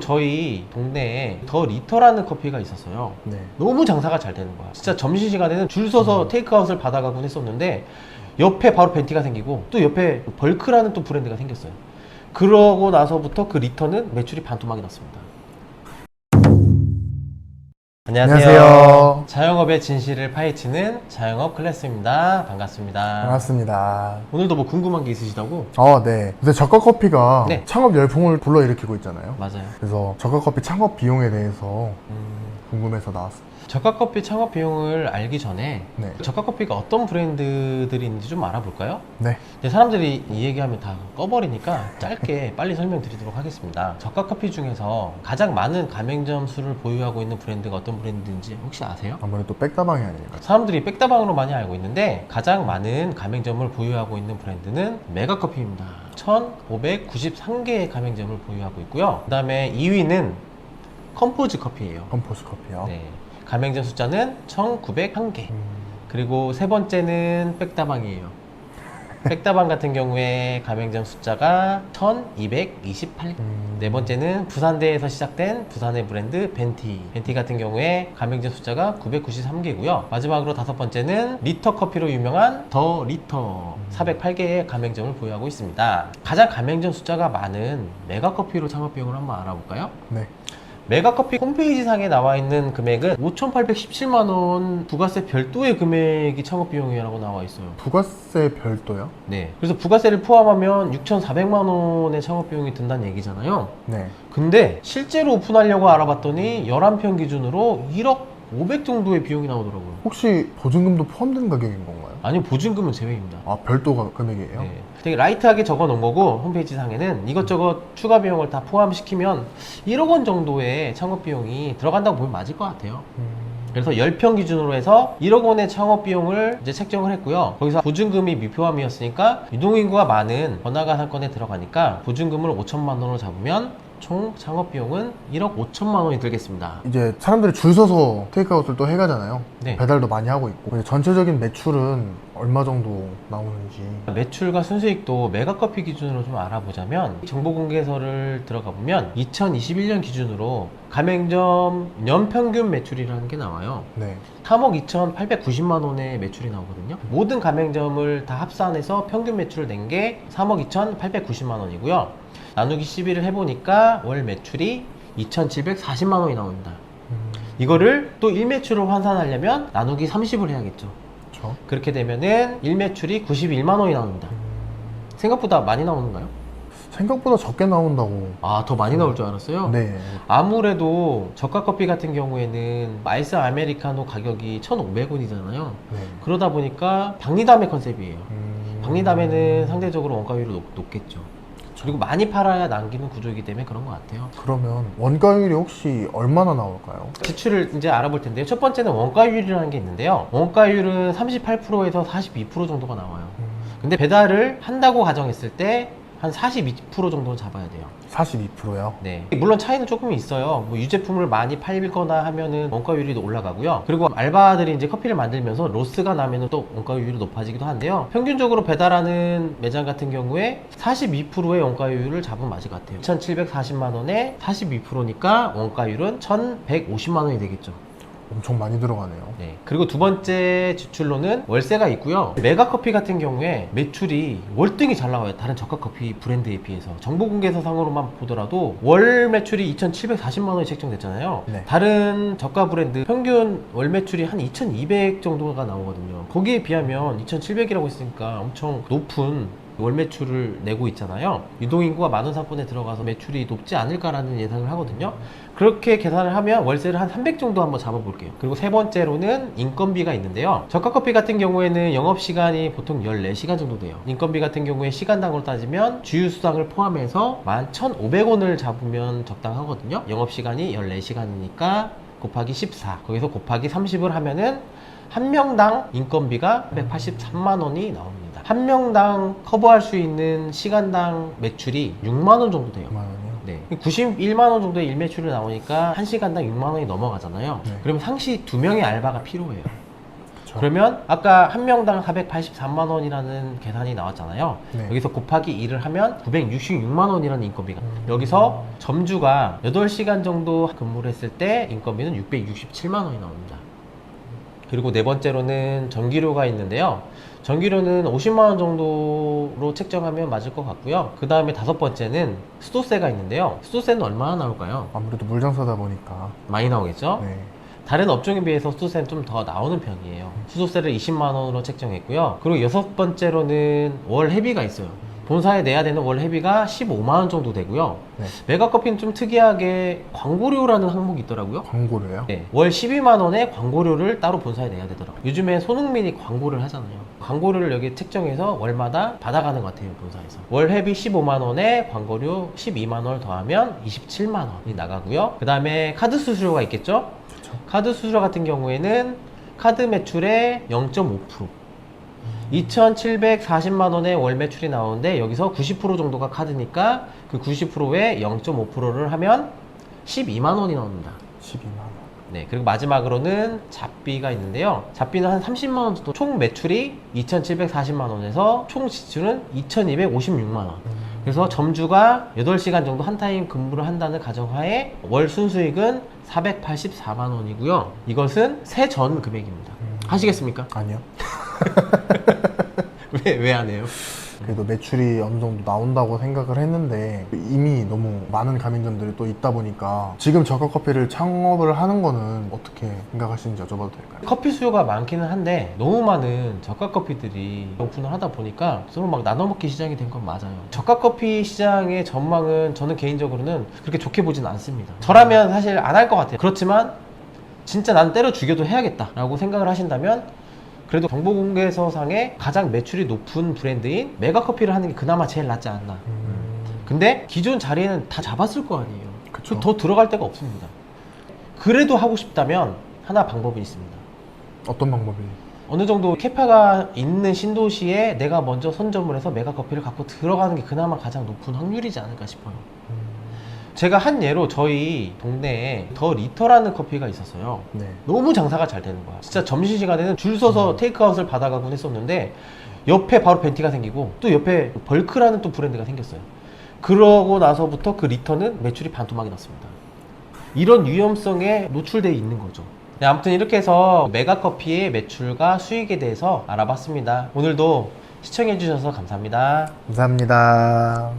저희 동네에 더 리터라는 커피가 있었어요. 네. 너무 장사가 잘 되는 거야. 진짜 점심시간에는 줄 서서 테이크아웃을 받아가곤 했었는데 옆에 바로 벤티가 생기고 또 옆에 벌크라는 또 브랜드가 생겼어요. 그러고 나서부터 그 리터는 매출이 반토막이 났습니다. 안녕하세요. 자영업의 진실을 파헤치는 자영업 클래스입니다. 반갑습니다. 반갑습니다. 오늘도 뭐 궁금한 게 있으시다고? 네. 요새 저가 커피가 네. 창업 열풍을 불러일으키고 있잖아요. 맞아요. 그래서 저가 커피 창업 비용에 대해서 궁금해서 나왔어요. 저가커피 창업 비용을 알기 전에 네. 저가커피가 어떤 브랜드들이 있는지 좀 알아볼까요? 네. 근데 사람들이 이 얘기하면 다 꺼버리니까 짧게 빨리 설명드리도록 하겠습니다. 저가커피 중에서 가장 많은 가맹점 수를 보유하고 있는 브랜드가 어떤 브랜드인지 혹시 아세요? 아무래도 백다방이 아닐까. 사람들이 백다방으로 많이 알고 있는데 가장 많은 가맹점을 보유하고 있는 브랜드는 메가커피입니다. 1593개의 가맹점을 보유하고 있고요. 그 다음에 2위는 컴포즈 커피예요. 컴포스 커피요. 네. 가맹점 숫자는 1901개. 그리고 세 번째는 백다방이에요. 백다방 같은 경우에 가맹점 숫자가 1228개. 네 번째는 부산대에서 시작된 부산의 브랜드 벤티. 벤티 같은 경우에 가맹점 숫자가 993개고요. 마지막으로 다섯 번째는 리터 커피로 유명한 더 리터. 408개의 가맹점을 보유하고 있습니다. 가장 가맹점 숫자가 많은 메가커피로 창업 비용을 한번 알아볼까요? 네. 메가커피 홈페이지 상에 나와 있는 금액은 5,817만원 부가세 별도의 금액이 창업비용이라고 나와 있어요. 부가세 별도요? 네. 그래서 부가세를 포함하면 6,400만원의 창업비용이 든다는 얘기잖아요. 네. 근데 실제로 오픈하려고 알아봤더니 11평 기준으로 1억 500 정도의 비용이 나오더라고요. 혹시 보증금도 포함되는 가격인 건가요? 아니, 보증금은 제외입니다. 별도 금액이에요? 네. 되게 라이트하게 적어 놓은 거고, 홈페이지 상에는 이것저것 추가 비용을 다 포함시키면 1억 원 정도의 창업 비용이 들어간다고 보면 맞을 것 같아요. 그래서 10평 기준으로 해서 1억 원의 창업 비용을 이제 책정을 했고요. 거기서 보증금이 미포함이었으니까 유동인구가 많은 번화가 상권에 들어가니까 보증금을 5천만 원으로 잡으면 총 창업 비용은 1억 5천만 원이 들겠습니다. 이제 사람들이 줄 서서 테이크아웃을 또 해가잖아요. 네. 배달도 많이 하고 있고. 근데 전체적인 매출은 얼마 정도 나오는지. 매출과 순수익도 메가커피 기준으로 좀 알아보자면 정보공개서를 들어가 보면 2021년 기준으로 가맹점 연평균 매출이라는 게 나와요. 네. 3억 2,890만 원의 매출이 나오거든요. 모든 가맹점을 다 합산해서 평균 매출을 낸 게 3억 2,890만 원이고요. 나누기 12를 해보니까 월 매출이 2,740만 원이 나옵니다. 이거를 또 일매출로 환산하려면 나누기 30을 해야겠죠. 그렇죠. 그렇게 되면은 일매출이 91만 원이 나옵니다. 생각보다 많이 나오는가요? 생각보다 적게 나온다고. 아, 더 많이 나올 줄 알았어요? 네. 아무래도 저가커피 같은 경우에는 아이스 아메리카노 가격이 1,500원이잖아요. 네. 그러다 보니까 박리담의 컨셉이에요. 박리담에는 상대적으로 원가율이 높겠죠. 그리고 많이 팔아야 남기는 구조이기 때문에 그런 것 같아요. 그러면 원가율이 혹시 얼마나 나올까요? 지출을 이제 알아볼 텐데요. 첫 번째는 원가율이라는 게 있는데요. 원가율은 38%에서 42% 정도가 나와요. 근데 배달을 한다고 가정했을 때 한 42% 정도는 잡아야 돼요. 42%요? 네. 물론 차이는 조금 있어요. 뭐 유제품을 많이 팔거나 하면은 원가율이 올라가고요. 그리고 알바들이 이제 커피를 만들면서 로스가 나면은 또 원가율이 높아지기도 한데요. 평균적으로 배달하는 매장 같은 경우에 42%의 원가율을 잡으면 맞을 것 같아요. 2,740만 원에 42%니까 원가율은 1,150만 원이 되겠죠. 엄청 많이 들어가네요. 네. 그리고 두 번째 지출로는 월세가 있고요. 메가커피 같은 경우에 매출이 월등히 잘 나와요. 다른 저가커피 브랜드에 비해서. 정보공개서 상으로만 보더라도 월 매출이 2,740만 원이 책정됐잖아요. 네. 다른 저가 브랜드 평균 월 매출이 한 2,200 정도가 나오거든요. 거기에 비하면 2,700이라고 했으니까 엄청 높은 월 매출을 내고 있잖아요. 유동인구가 많은 상권에 들어가서 매출이 높지 않을까라는 예상을 하거든요. 그렇게 계산을 하면 월세를 한 300 정도 한번 잡아볼게요. 그리고 세 번째로는 인건비가 있는데요. 저가커피 같은 경우에는 영업시간이 보통 14시간 정도 돼요. 인건비 같은 경우에 시간당으로 따지면 주유수당을 포함해서 11,500원을 잡으면 적당하거든요. 영업시간이 14시간이니까 곱하기 14, 거기서 곱하기 30을 하면은 한 명당 인건비가 183만 원이 나옵니다. 한 명당 커버할 수 있는 시간당 매출이 6만 원 정도 돼요. 6만 원이요? 네. 91만 원 정도의 일매출이 나오니까 한 시간당 6만 원이 넘어가잖아요. 네. 그러면 상시 2명의 알바가 필요해요. 그러면 아까 한 명당 483만 원이라는 계산이 나왔잖아요. 네. 여기서 곱하기 2를 하면 966만 원이라는 인건비가 여기서 점주가 8시간 정도 근무를 했을 때 인건비는 667만 원이 나옵니다. 그리고 네 번째로는 전기료가 있는데요. 전기료는 50만 원 정도로 책정하면 맞을 것 같고요. 그 다음에 다섯 번째는 수도세가 있는데요. 수도세는 얼마나 나올까요? 아무래도 물장사다 보니까. 많이 나오겠죠? 네. 다른 업종에 비해서 수도세는 좀 더 나오는 편이에요. 수도세를 20만 원으로 책정했고요. 그리고 여섯 번째로는 월 회비가 있어요. 본사에 내야 되는 월 회비가 15만 원 정도 되고요. 네. 메가커피는 좀 특이하게 광고료라는 항목이 있더라고요. 광고료요? 네, 월 12만 원의 광고료를 따로 본사에 내야 되더라고요. 요즘에 손흥민이 광고를 하잖아요. 광고료를 여기 책정해서 월마다 받아가는 것 같아요, 본사에서. 월 회비 15만 원에 광고료 12만 원을 더하면 27만 원이 나가고요. 그 다음에 카드 수수료가 있겠죠? 그쵸. 카드 수수료 같은 경우에는 카드 매출의 0.5%. 2,740만 원의 월 매출이 나오는데 여기서 90% 정도가 카드니까 그 90%에 0.5%를 하면 12만 원이 나옵니다. 12만 원. 네, 그리고 마지막으로는 잡비가 있는데요. 잡비는 한 30만 원 정도, 총 매출이 2,740만 원에서 총 지출은 2,256만 원. 그래서 점주가 8시간 정도 한 타임 근무를 한다는 가정하에 월 순수익은 484만 원이고요. 이것은 세전 금액입니다. 하시겠습니까? 아니요. 왜 안 해요? 그래도 매출이 어느 정도 나온다고 생각을 했는데 이미 너무 많은 가맹점들이 또 있다 보니까 지금 저가 커피를 창업을 하는 거는 어떻게 생각하시는지 여쭤봐도 될까요? 커피 수요가 많기는 한데 너무 많은 저가 커피들이 오픈을 하다 보니까 서로 막 나눠먹기 시장이 된 건 맞아요. 저가 커피 시장의 전망은 저는 개인적으로는 그렇게 좋게 보진 않습니다. 저라면 사실 안 할 것 같아요. 그렇지만 진짜 난 때려 죽여도 해야겠다라고 생각을 하신다면 그래도 정보공개서상에 가장 매출이 높은 브랜드인 메가커피를 하는 게 그나마 제일 낫지 않나. 근데 기존 자리에는 다 잡았을 거 아니에요. 그쵸. 더 들어갈 데가 없습니다. 그래도 하고 싶다면 하나 방법이 있습니다. 어떤 방법이? 어느 정도 캐파가 있는 신도시에 내가 먼저 선점을 해서 메가커피를 갖고 들어가는 게 그나마 가장 높은 확률이지 않을까 싶어요. 제가 한 예로 저희 동네에 더 리터라는 커피가 있었어요. 네. 너무 장사가 잘 되는 거야. 진짜 점심시간에는 줄 서서 테이크아웃을 받아가곤 했었는데 옆에 바로 벤티가 생기고 또 옆에 벌크라는 또 브랜드가 생겼어요. 그러고 나서부터 그 리터는 매출이 반토막이 났습니다. 이런 위험성에 노출되어 있는 거죠. 네, 아무튼 이렇게 해서 메가커피의 매출과 수익에 대해서 알아봤습니다. 오늘도 시청해주셔서 감사합니다. 감사합니다.